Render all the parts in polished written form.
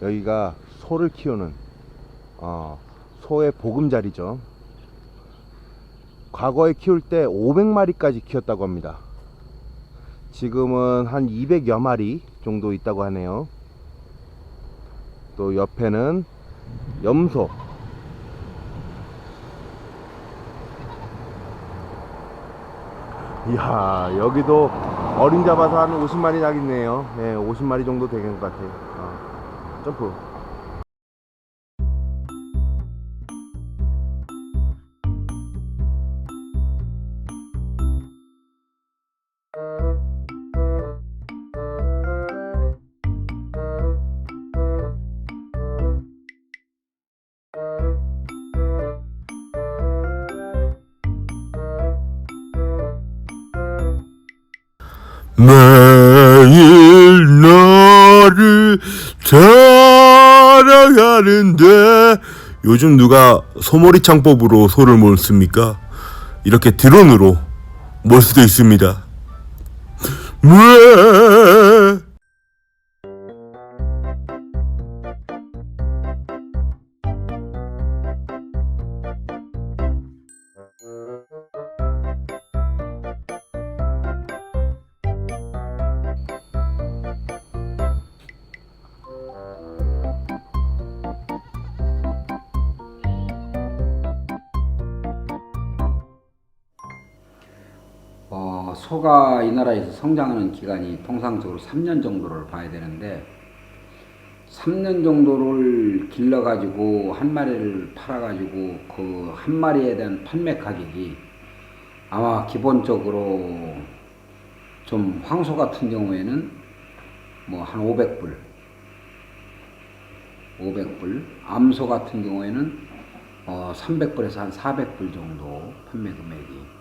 여기가 소를 키우는 소의 보금자리죠. 과거에 키울 때 500마리까지 키웠다고 합니다. 지금은 한 200여 마리 정도 있다고 하네요. 또 옆에는 염소, 이야, 여기도 어린 잡아서 한 50마리 나겠네요. 네, 50마리 정도 되는 것 같아요. 점프. 매일 나를 자랑하는데 요즘 누가 소머리 창법으로 소를 몰습니까? 이렇게 드론으로 몰 수도 있습니다. 왜? 소가 이 나라에서 성장하는 기간이 통상적으로 3년 정도를 봐야 되는데 3년 정도를 길러가지고 한 마리를 팔아가지고 그 한 마리에 대한 판매 가격이 아마 기본적으로 좀 황소 같은 경우에는 뭐 한 500불, 암소 같은 경우에는 300불에서 한 400불 정도 판매 금액이.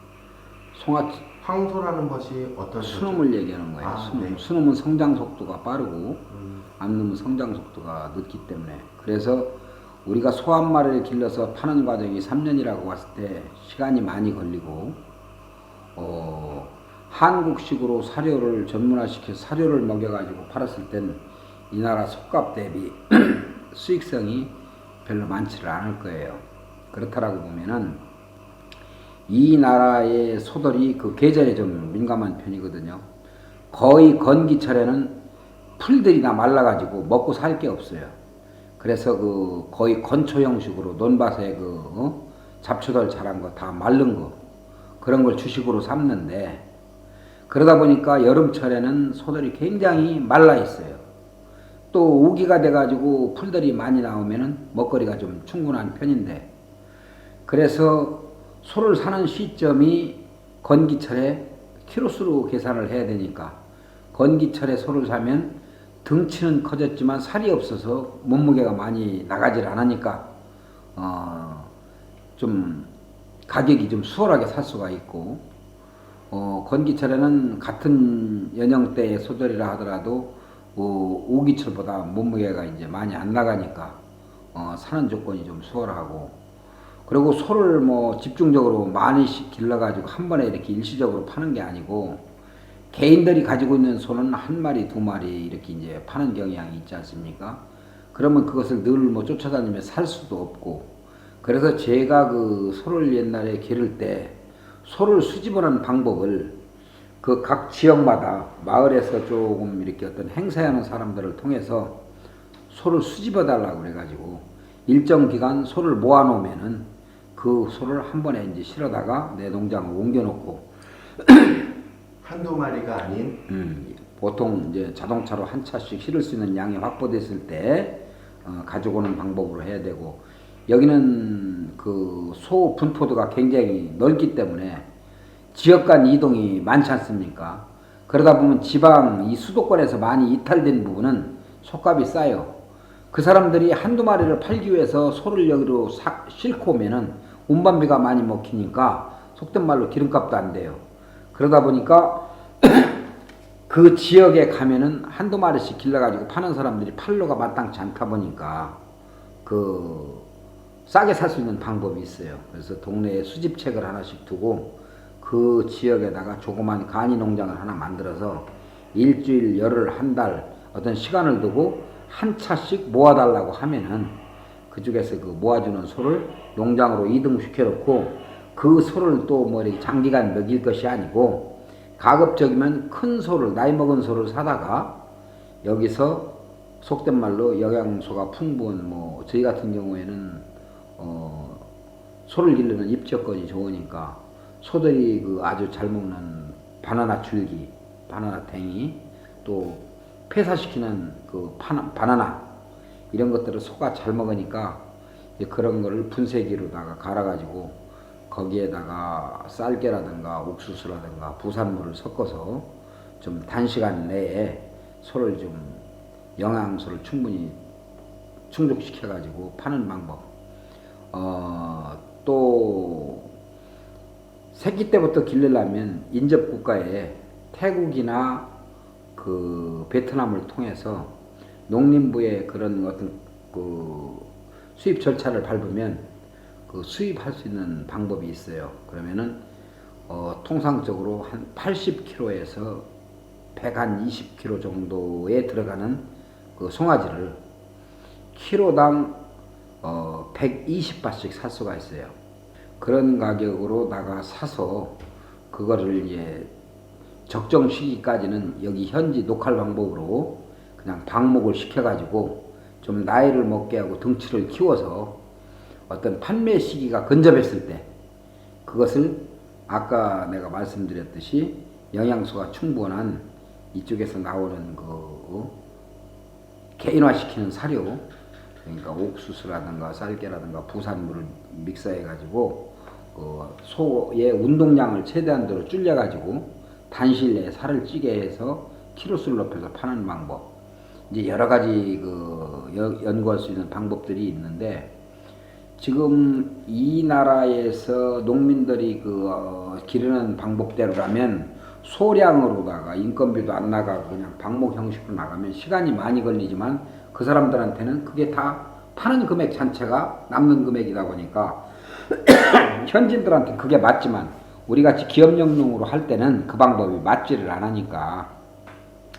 황소라는 것이 어떤 순음을 얘기하는 거예요. 순음. 네. 순음은 성장 속도가 빠르고 암놈은 성장 속도가 늦기 때문에. 그래서 우리가 소 한 마리를 길러서 파는 과정이 3년이라고 봤을 때 시간이 많이 걸리고 한국식으로 사료를 전문화시켜서 사료를 먹여가지고 팔았을 땐 이 나라 속값 대비 수익성이 별로 많지를 않을 거예요. 그렇다라고 보면은 이 나라의 소들이 그 계절에 좀 민감한 편이거든요. 거의 건기철에는 풀들이 다 말라가지고 먹고 살 게 없어요. 그래서 그 거의 건초 형식으로 논밭에 잡초들 자란 거 다 마른 거 그런 걸 주식으로 삼는데, 그러다 보니까 여름철에는 소들이 굉장히 말라 있어요. 또 우기가 돼가지고 풀들이 많이 나오면은 먹거리가 좀 충분한 편인데, 그래서 소를 사는 시점이 건기철에 키로수로 계산을 해야 되니까 건기철에 소를 사면 등치는 커졌지만 살이 없어서 몸무게가 많이 나가질 않으니까 좀 가격이 좀 수월하게 살 수가 있고, 건기철에는 같은 연령대의 소들이라 하더라도 우기철보다 몸무게가 이제 많이 안 나가니까 사는 조건이 좀 수월하고, 그리고 소를 뭐 집중적으로 많이씩 길러가지고 한 번에 이렇게 일시적으로 파는 게 아니고 개인들이 가지고 있는 소는 한 마리, 두 마리 이렇게 이제 파는 경향이 있지 않습니까? 그러면 그것을 늘 뭐 쫓아다니며 살 수도 없고, 그래서 제가 그 소를 옛날에 기를 때 소를 수집하는 방법을 그 각 지역마다 마을에서 조금 이렇게 어떤 행사하는 사람들을 통해서 소를 수집해 달라고 그래가지고 일정 기간 소를 모아 놓으면은 그 소를 한 번에 이제 실어다가 내 농장을 옮겨 놓고 한두 마리가 아닌 보통 이제 자동차로 한 차씩 실을 수 있는 양이 확보됐을 때 가지고 오는 방법으로 해야 되고, 여기는 그 소 분포도가 굉장히 넓기 때문에 지역 간 이동이 많지 않습니까? 그러다 보면 지방 이 수도권에서 많이 이탈된 부분은 소값이 싸요. 그 사람들이 한두 마리를 팔기 위해서 소를 여기로 싣고 오면은 운반비가 많이 먹히니까 속된 말로 기름값도 안 돼요. 그러다 보니까 그 지역에 가면은 한두 마리씩 길러가지고 파는 사람들이 팔로가 마땅치 않다 보니까 그 싸게 살 수 있는 방법이 있어요. 그래서 동네에 수집책을 하나씩 두고 그 지역에다가 조그만 간이 농장을 하나 만들어서 일주일, 열흘, 한 달 어떤 시간을 두고 한 차씩 모아달라고 하면은 그중에서 그 모아주는 소를 농장으로 이동시켜 놓고 그 소를 또 뭐 이렇게 장기간 먹일 것이 아니고 가급적이면 큰 소를, 나이 먹은 소를 사다가 여기서 속된 말로 영양소가 풍부한 뭐 저희 같은 경우에는 소를 기르는 입적권이 좋으니까 소들이 그 아주 잘 먹는 바나나 줄기, 바나나 탱이, 또 폐사시키는 그 바나나 이런 것들을 소가 잘 먹으니까 그런 거를 분쇄기로다가 갈아가지고 거기에다가 쌀개라든가 옥수수라든가 부산물을 섞어서 좀 단시간 내에 소를 좀 영양소를 충분히 충족시켜가지고 파는 방법. 또 새끼 때부터 기르려면 인접 국가에 태국이나 그 베트남을 통해서 농림부의 그런 어떤 그 수입 절차를 밟으면 그 수입할 수 있는 방법이 있어요. 그러면은 통상적으로 한 80kg에서 120kg 정도에 들어가는 그 송아지를 키로당 120바트씩 살 수가 있어요. 그런 가격으로 나가 사서 그거를 이제 적정 시기까지는 여기 현지 녹할 방법으로 그냥 방목을 시켜가지고 좀 나이를 먹게 하고 덩치를 키워서 어떤 판매 시기가 근접했을 때 그것을 아까 내가 말씀드렸듯이 영양소가 충분한 이쪽에서 나오는 그 개인화시키는 사료, 그러니까 옥수수라든가 쌀개라든가 부산물을 믹서해가지고 소의 운동량을 최대한도로 줄여가지고 단실 내에 살을 찌게 해서 키로수를 높여서 파는 방법. 이제 여러 가지 연구할 수 있는 방법들이 있는데 지금 이 나라에서 농민들이 기르는 방법대로라면 소량으로다가 인건비도 안 나가고 그냥 방목 형식으로 나가면 시간이 많이 걸리지만 그 사람들한테는 그게 다 파는 금액 자체가 남는 금액이다 보니까 현지인들한테 그게 맞지만 우리같이 기업용으로 할 때는 그 방법이 맞지를 않으니까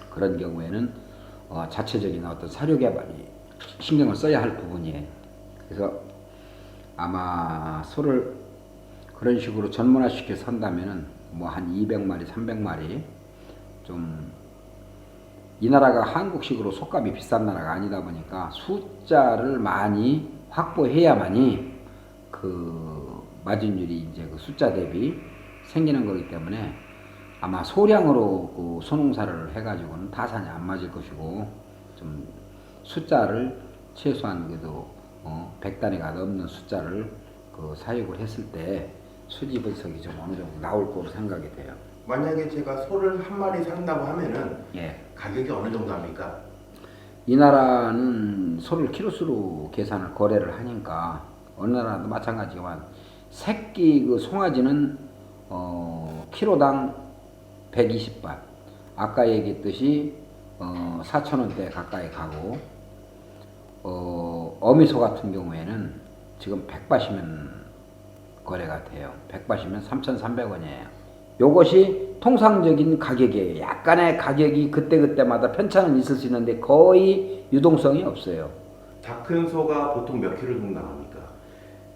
그런 경우에는 자체적인 어떤 사료 개발이 신경을 써야 할 부분이에요. 그래서 아마 소를 그런 식으로 전문화시켜서 산다면은 뭐 한 200마리, 300마리 좀 이 나라가 한국식으로 속값이 비싼 나라가 아니다 보니까 숫자를 많이 확보해야만이 그 마진율이 이제 그 숫자 대비 생기는 거기 때문에 아마 소량으로 그 소농사를 해가지고는 타산이 안 맞을 것이고 좀 숫자를 최소한 그래도 100단위가 넘는 숫자를 그 사육을 했을 때 수지 분석이 좀 어느 정도 나올 거로 생각이 돼요. 만약에 제가 소를 한 마리 산다고 하면은 예. 가격이 어느 정도 합니까? 이 나라는 소를 키로수로 계산을 거래를 하니까 어느 나라도 마찬가지지만 새끼 그 송아지는 키로당 120바. 아까 얘기했듯이 4,000원대 가까이 가고 어미소 같은 경우에는 지금 100바시면 거래가 돼요. 100바시면 3,300원이에요. 요것이 통상적인 가격이에요. 약간의 가격이 그때그때마다 편차는 있을 수 있는데 거의 유동성이 없어요. 다 큰 소가 보통 몇 킬로 정도 나갑니까?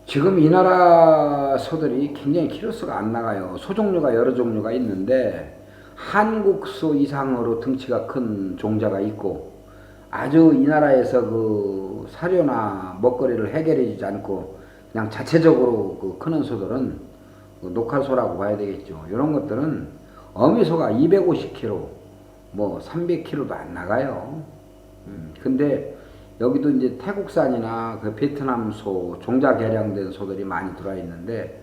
지금 이 나라 소들이 굉장히 키로수가 안 나가요. 소 종류가 여러 종류가 있는데 한국 소 이상으로 등치가 큰 종자가 있고 아주 이 나라에서 그 사료나 먹거리를 해결해 주지 않고 그냥 자체적으로 그 크는 소들은 녹화소라고 봐야 되겠죠. 이런 것들은 어미소가 250kg, 뭐 300kg도 안 나가요. 근데 여기도 이제 태국산이나 그 베트남 소, 종자 개량된 소들이 많이 들어와 있는데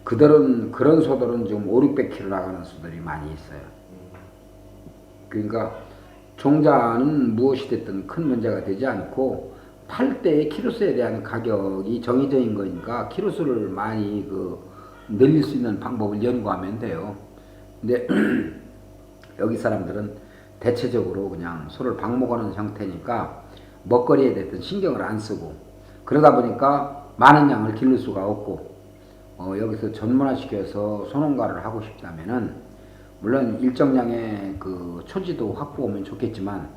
그런 소들은 지금 500~600kg 나가는 소들이 많이 있어요. 그러니까 종자는 무엇이 됐든 큰 문제가 되지 않고 팔 때의 키로수에 대한 가격이 정해진 거니까 키로수를 많이 늘릴 수 있는 방법을 연구하면 돼요. 근데 여기 사람들은 대체적으로 그냥 소를 방목하는 형태니까 먹거리에 대해서 신경을 안 쓰고 그러다 보니까 많은 양을 기를 수가 없고 여기서 전문화시켜서 소농가를 하고 싶다면은 물론 일정량의 그 초지도 확보하면 좋겠지만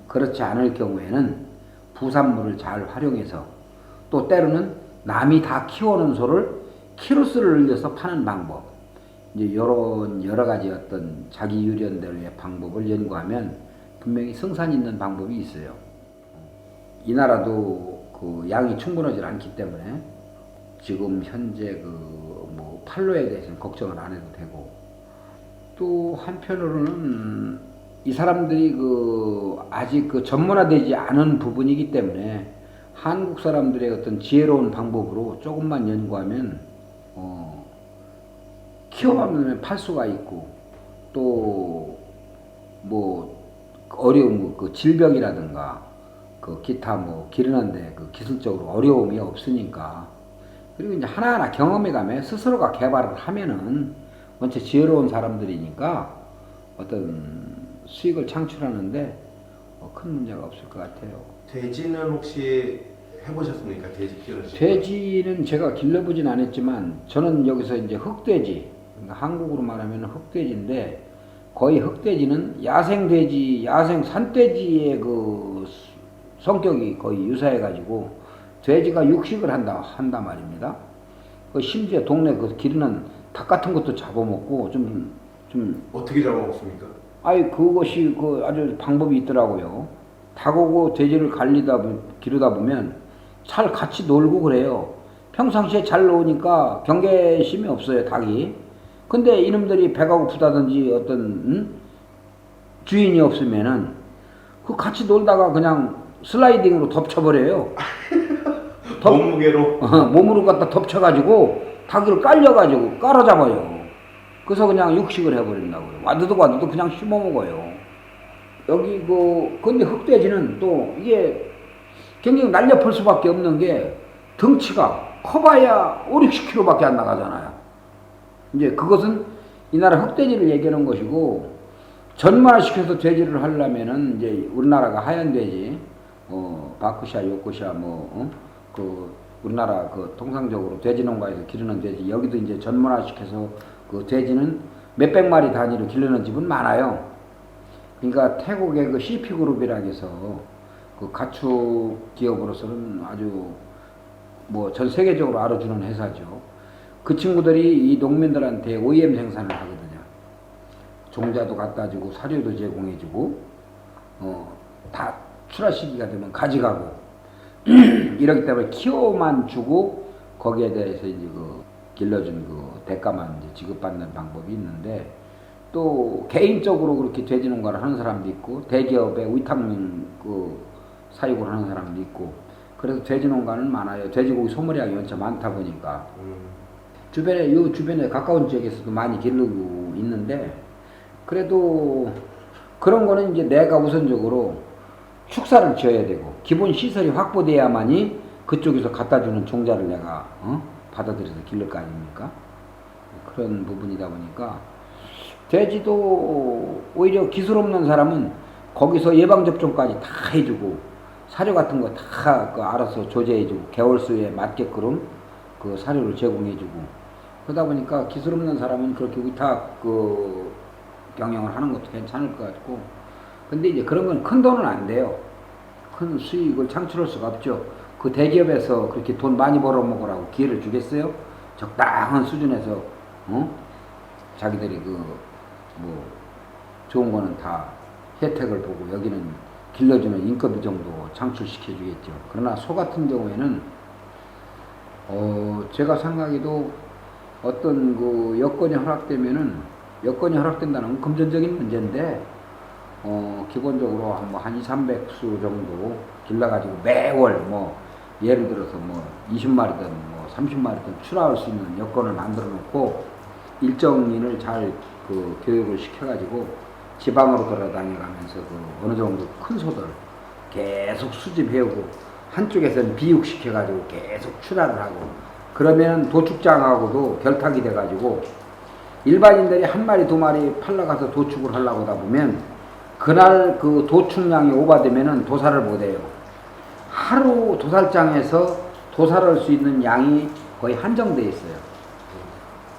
그렇지 않을 경우에는 부산물을 잘 활용해서 또 때로는 남이 다 키워놓은 소를 키로수를 늘려서 파는 방법, 이제 이런 여러 가지 어떤 자기 유전대로의 방법을 연구하면 분명히 승산 있는 방법이 있어요. 이 나라도 그 양이 충분하지 않기 때문에 지금 현재 그 뭐 판로에 대해서는 걱정을 안 해도 되고, 또 한편으로는 이 사람들이 그 아직 그 전문화되지 않은 부분이기 때문에 한국 사람들의 어떤 지혜로운 방법으로 조금만 연구하면 키워가면 팔 수가 있고, 또 뭐 어려운 그 질병이라든가 그 기타 뭐 기르는데 그 기술적으로 어려움이 없으니까, 그리고 이제 하나하나 경험해가며 스스로가 개발을 하면은 원체 지혜로운 사람들이니까 어떤 수익을 창출하는데 큰 문제가 없을 것 같아요. 돼지는 혹시 해보셨습니까? 돼지 키우는 거? 돼지는 제가 길러보진 않았지만 저는 여기서 이제 흑돼지, 그러니까 한국으로 말하면 흑돼지인데, 거의 흑돼지는 야생돼지, 야생 산돼지의 그 성격이 거의 유사해가지고 돼지가 육식을 한단 말입니다. 그 심지어 동네 그 기르는 닭 같은 것도 잡아먹고 좀 어떻게 잡아먹습니까? 아이 그것이 그 아주 방법이 있더라고요. 닭하고 돼지를 기르다 보면 잘 같이 놀고 그래요. 평상시에 잘 노니까 경계심이 없어요, 닭이. 근데 이놈들이 배가 고프다든지 어떤 주인이 없으면은 그 같이 놀다가 그냥 슬라이딩으로 덮쳐버려요. 몸무게로? 몸으로 갖다 덮쳐가지고 닭을 깔아잡아요. 그래서 그냥 육식을 해버린다고요. 와드득 그냥 씹어먹어요. 여기 근데 흑돼지는 또 이게 굉장히 날렵할 수밖에 없는 게 덩치가 커봐야 5, 60kg 밖에 안 나가잖아요. 이제 그것은 이 나라 흑돼지를 얘기하는 것이고, 전문화시켜서 돼지를 하려면은 이제 우리나라가 하얀 돼지, 바크샤, 요크샤, 우리나라 그 통상적으로 돼지 농가에서 기르는 돼지, 여기도 이제 전문화시켜서 그 돼지는 몇백 마리 단위로 기르는 집은 많아요. 그러니까 태국의 그 CP그룹이라고 해서 그 가축 기업으로서는 아주 뭐 전 세계적으로 알아주는 회사죠. 그 친구들이 이 농민들한테 OEM 생산을 하거든요. 종자도 갖다 주고 사료도 제공해주고 다 출하 시기가 되면 가져가고 이렇기 때문에 키워만 주고 거기에 대해서 이제 그 길러준 그 대가만 이제 지급받는 방법이 있는데, 또 개인적으로 그렇게 돼지 농가를 하는 사람도 있고 대기업에 위탁민 그 사육을 하는 사람도 있고, 그래서 돼지 농가는 많아요. 돼지고기 소머리하기 원체 많다 보니까 주변에 가까운 지역에서도 많이 기르고 있는데, 그래도 그런 거는 이제 내가 우선적으로 축사를 지어야 되고 기본 시설이 확보돼야만이 그쪽에서 갖다 주는 종자를 내가 받아들여서 기를 거 아닙니까? 그런 부분이다 보니까 돼지도 오히려 기술 없는 사람은 거기서 예방접종까지 다 해주고 사료 같은 거 다 알아서 조제해주고 개월수에 맞게끔 그 사료를 제공해주고, 그러다 보니까 기술 없는 사람은 그렇게 위탁 그 경영을 하는 것도 괜찮을 것 같고, 근데 이제 그런 건 큰 돈은 안 돼요. 큰 수익을 창출할 수가 없죠. 그 대기업에서 그렇게 돈 많이 벌어먹으라고 기회를 주겠어요? 적당한 수준에서 자기들이 뭐 좋은 거는 다 혜택을 보고 여기는 길러주는 인건비 정도 창출시켜 주겠죠. 그러나 소 같은 경우에는 제가 생각해도 어떤 그 여건이 허락된다는 건 금전적인 문제인데, 기본적으로 한 2, 300수 정도 길러가지고 매월 예를 들어서 20마리든 30마리든 출하할 수 있는 여건을 만들어 놓고 일정인을 잘 그 교육을 시켜가지고 지방으로 돌아다녀가면서 그 어느 정도 큰 소들 계속 수집해오고 한쪽에서는 비육시켜가지고 계속 출하를 하고, 그러면 도축장하고도 결탁이 돼가지고 일반인들이 한 마리 두 마리 팔러 가서 도축을 하려고 하다 보면 그날 그 도축량이 오바되면은 도살을 못해요. 하루 도살장에서 도살할 수 있는 양이 거의 한정되어 있어요.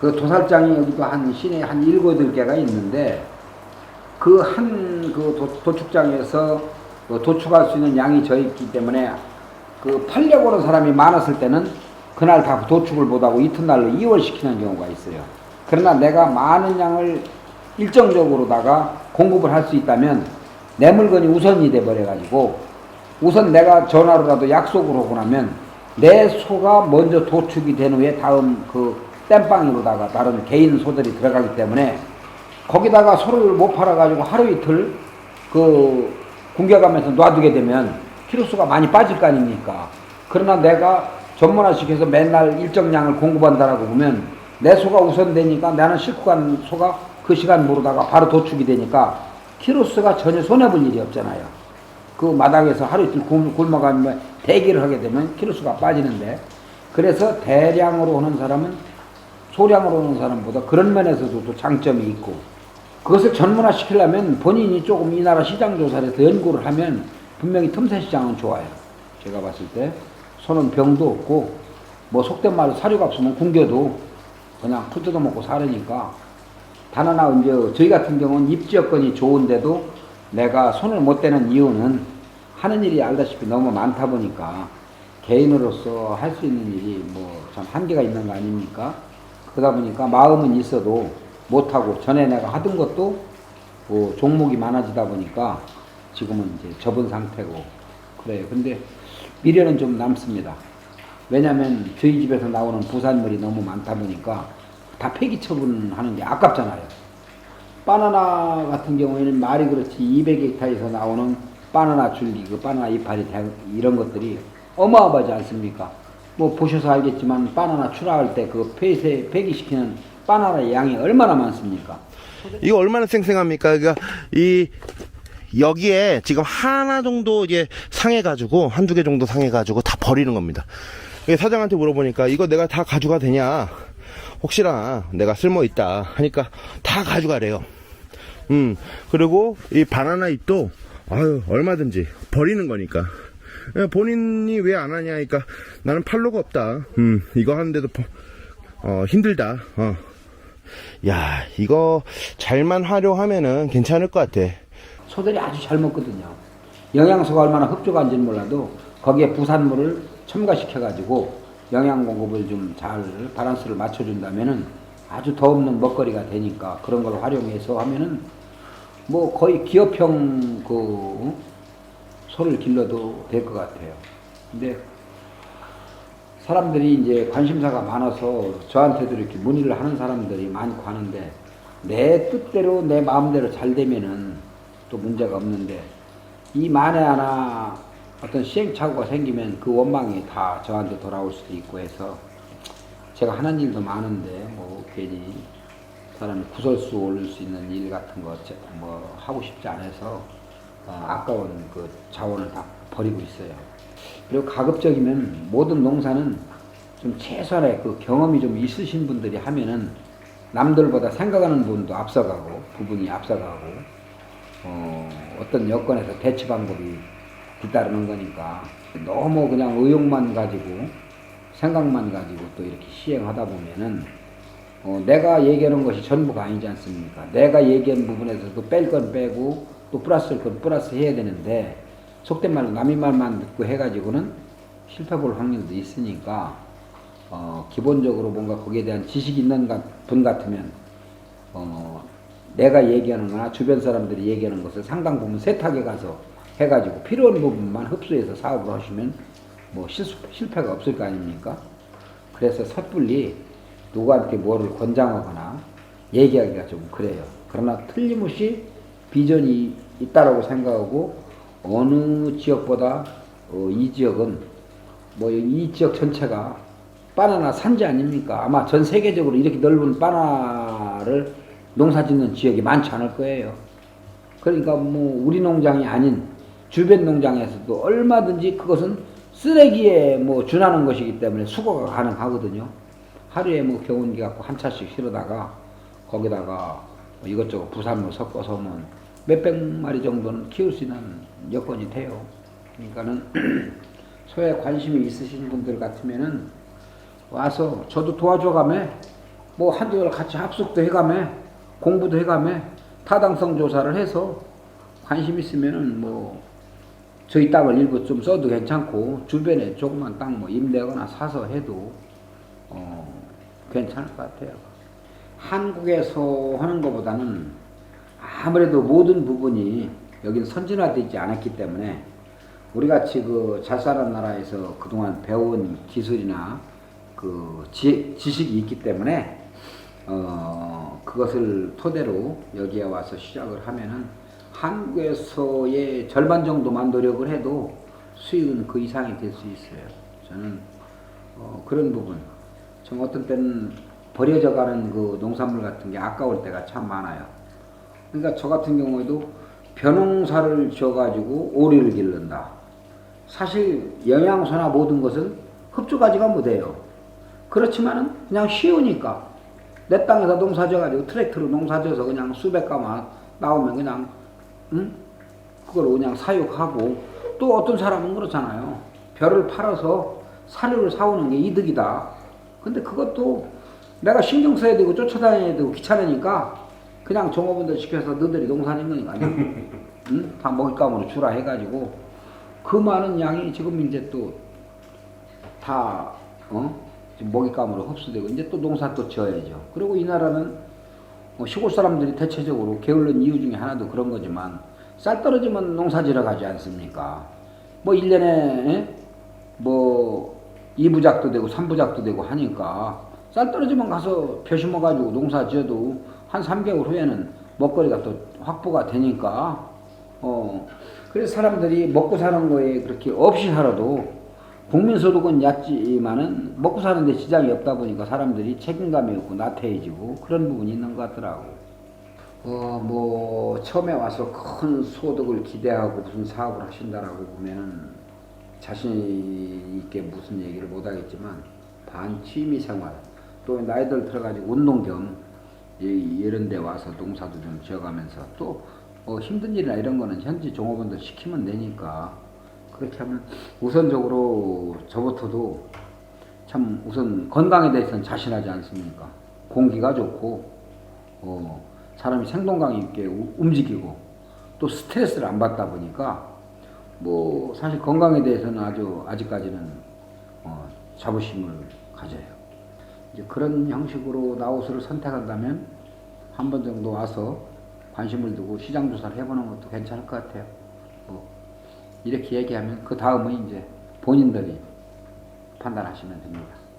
그 도살장이 여기도 한 시내에 한 7, 8개가 있는데, 그 도축장에서 도축할 수 있는 양이 져 있기 때문에 그 팔려고 하는 사람이 많았을 때는 그날 다 도축을 못하고 이튿날로 이월시키는 경우가 있어요. 그러나 내가 많은 양을 일정적으로다가 공급을 할 수 있다면 내 물건이 우선이 돼 버려 가지고 우선 내가 전화로라도 약속을 하고 나면 내 소가 먼저 도축이 된 후에 다음 그 땜빵이로다가 다른 개인 소들이 들어가기 때문에 거기다가 소를 못 팔아 가지고 하루 이틀 그 공격하면서 놔두게 되면 키로수가 많이 빠질 거 아닙니까? 그러나 내가 전문화시켜서 맨날 일정량을 공급한다라고 보면 내 소가 우선되니까 나는 싣고 간 소가 그 시간 모르다가 바로 도축이 되니까 키로수가 전혀 손해볼 일이 없잖아요. 그 마당에서 하루 이틀 굶어가면 대기를 하게 되면 키로수가 빠지는데, 그래서 대량으로 오는 사람은 소량으로 오는 사람보다 그런 면에서도 또 장점이 있고, 그것을 전문화시키려면 본인이 조금 이 나라 시장 조사를 해서 연구를 하면 분명히 틈새 시장은 좋아요. 제가 봤을 때 소는 병도 없고 뭐 속된 말로 사료가 없으면 굶겨도 그냥 풀 뜯어먹고 사려니까. 단 하나 이제 저희 같은 경우는 입지여건이 좋은데도 내가 손을 못 대는 이유는 하는 일이 알다시피 너무 많다 보니까 개인으로서 할 수 있는 일이 뭐 참 한계가 있는 거 아닙니까? 그러다 보니까 마음은 있어도 못하고, 전에 내가 하던 것도 뭐 종목이 많아지다 보니까 지금은 이제 접은 상태고 그래요. 근데 미래는 좀 남습니다. 왜냐면 저희 집에서 나오는 부산물이 너무 많다 보니까 다 폐기 처분하는 게 아깝잖아요. 바나나 같은 경우에는 말이 그렇지 200헥타에서 나오는 바나나 줄기, 그 바나나 이파리 이런 것들이 어마어마하지 않습니까? 뭐 보셔서 알겠지만 바나나 출하할 때 그 폐기시키는 바나나의 양이 얼마나 많습니까? 이거 얼마나 쌩쌩합니까? 그러니까 여기에 지금 하나 정도 이제 상해가지고 한두 개 정도 상해가지고 다 버리는 겁니다. 사장한테 물어보니까 이거 내가 다 가져가 되냐? 혹시나 내가 쓸모 있다 하니까 다 가져가래요. 그리고 이 바나나 잎도 얼마든지 버리는 거니까. 본인이 왜 안 하냐 하니까 나는 팔로가 없다. 이거 하는데도 힘들다. 야, 이거 잘만 활용하면은 괜찮을 것 같아. 소들이 아주 잘 먹거든요. 영양소가 얼마나 흡족한지는 몰라도 거기에 부산물을 첨가시켜가지고 영양 공급을 좀 잘 밸런스를 맞춰준다면은 아주 더 없는 먹거리가 되니까 그런 걸 활용해서 하면은 뭐 거의 기업형 그 소를 길러도 될 것 같아요. 근데 사람들이 이제 관심사가 많아서 저한테도 이렇게 문의를 하는 사람들이 많고 하는데, 내 뜻대로 내 마음대로 잘 되면은 또 문제가 없는데, 이 만에 하나 어떤 시행착오가 생기면 그 원망이 다 저한테 돌아올 수도 있고 해서 제가 하는 일도 많은데 뭐 괜히 사람이 구설수 올릴 수 있는 일 같은 거 뭐 하고 싶지 않아서 아까운 그 자원을 다 버리고 있어요. 그리고 가급적이면 모든 농사는 좀 최소한의 그 경험이 좀 있으신 분들이 하면은 남들보다 생각하는 부분이 앞서가고 어떤 여건에서 대처 방법이 뒤따르는 거니까 너무 그냥 의욕만 가지고 생각만 가지고 또 이렇게 시행하다 보면은 내가 얘기하는 것이 전부가 아니지 않습니까? 내가 얘기한 부분에서도 뺄 건 빼고 또 플러스할 건 플러스 해야 되는데, 속된 말로 남의 말만 듣고 해가지고는 실패 볼 확률도 있으니까 기본적으로 뭔가 거기에 대한 지식이 있는 분 같으면 내가 얘기하는 거나 주변 사람들이 얘기하는 것을 상당 부분 세탁해 가서 해가지고 필요한 부분만 흡수해서 사업을 하시면 뭐 실패가 없을 거 아닙니까? 그래서 섣불리 누구한테 뭐를 권장하거나 얘기하기가 좀 그래요. 그러나 틀림없이 비전이 있다라고 생각하고, 어느 지역보다 이 지역은 뭐 이 지역 전체가 바나나 산지 아닙니까? 아마 전 세계적으로 이렇게 넓은 바나나를 농사 짓는 지역이 많지 않을 거예요. 그러니까 뭐 우리 농장이 아닌 주변 농장에서도 얼마든지 그것은 쓰레기에 뭐 준하는 것이기 때문에 수거가 가능하거든요. 하루에 뭐 경운기 갖고 한 차씩 실어다가 거기다가 뭐 이것저것 부산물 섞어서 오면 몇백 마리 정도는 키울 수 있는 여건이 돼요. 그러니까는 소에 관심이 있으신 분들 같으면은 와서 저도 도와줘가며 뭐 한두 달 같이 합숙도 해가며 공부도 해가며 타당성 조사를 해서 관심 있으면은 뭐 저희 땅을 일부 좀 써도 괜찮고 주변에 조그만 땅 뭐 임대거나 사서 해도 괜찮을 것 같아요. 한국에서 하는 것보다는 아무래도 모든 부분이 여기는 선진화되지 않았기 때문에 우리같이 그 잘 사는 나라에서 그동안 배운 기술이나 그 지식이 있기 때문에 그것을 토대로 여기에 와서 시작을 하면은 한국에서의 절반 정도만 노력을 해도 수익은 그 이상이 될 수 있어요. 저는 그런 부분. 좀 어떤 때는 버려져 가는 그 농산물 같은 게 아까울 때가 참 많아요. 그러니까 저 같은 경우에도 벼농사를 지어가지고 오리를 기른다. 사실 영양소나 모든 것은 흡수가지가 못해요. 그렇지만은 그냥 쉬우니까 내 땅에서 농사 지어가지고 트랙터로 농사 지어서 그냥 수백 가마 나오면 그냥 그걸 그냥 사육하고 또 어떤 사람은 그렇잖아요. 벼를 팔아서 사료를 사오는 게 이득이다. 근데 그것도 내가 신경 써야 되고 쫓아다녀야 되고 귀찮으니까 그냥 종업원들 시켜서 너들이 농사 짓는 거 아니야? 다 먹잇감으로 주라 해가지고 그 많은 양이 지금 이제 또 다 지금 먹잇감으로 흡수되고 이제 또 농사 또 지어야죠. 그리고 이 나라는 시골 사람들이 대체적으로 게을른 이유 중에 하나도 그런 거지만 쌀 떨어지면 농사 지러 가지 않습니까? 뭐 1년에 뭐 2부작도 되고 3부작도 되고 하니까 쌀 떨어지면 가서 벼 심어가지고 농사 지어도 한 3개월 후에는 먹거리가 또 확보가 되니까 그래서 사람들이 먹고 사는 거에 그렇게 없이 살아도 국민소득은 얕지만은 먹고 사는데 지장이 없다 보니까 사람들이 책임감이 없고 나태해지고 그런 부분이 있는 것 같더라고. 뭐 처음에 와서 큰 소득을 기대하고 무슨 사업을 하신다라고 보면은 자신 있게 무슨 얘기를 못 하겠지만 반취미 생활 또 나이들 들어가지고 운동 겸 이런 데 와서 농사도 좀 지어가면서 또 힘든 일이나 이런 거는 현지 종업원들 시키면 되니까 그렇게 하면 우선적으로 저부터도 참 우선 건강에 대해서는 자신하지 않습니까? 공기가 좋고 사람이 생동감 있게 움직이고 또 스트레스를 안 받다 보니까 뭐 사실 건강에 대해서는 아직까지는 자부심을 가져요. 이제 그런 형식으로 나우스를 선택한다면 한 번 정도 와서 관심을 두고 시장 조사를 해보는 것도 괜찮을 것 같아요. 뭐 이렇게 얘기하면 그 다음은 이제 본인들이 판단하시면 됩니다.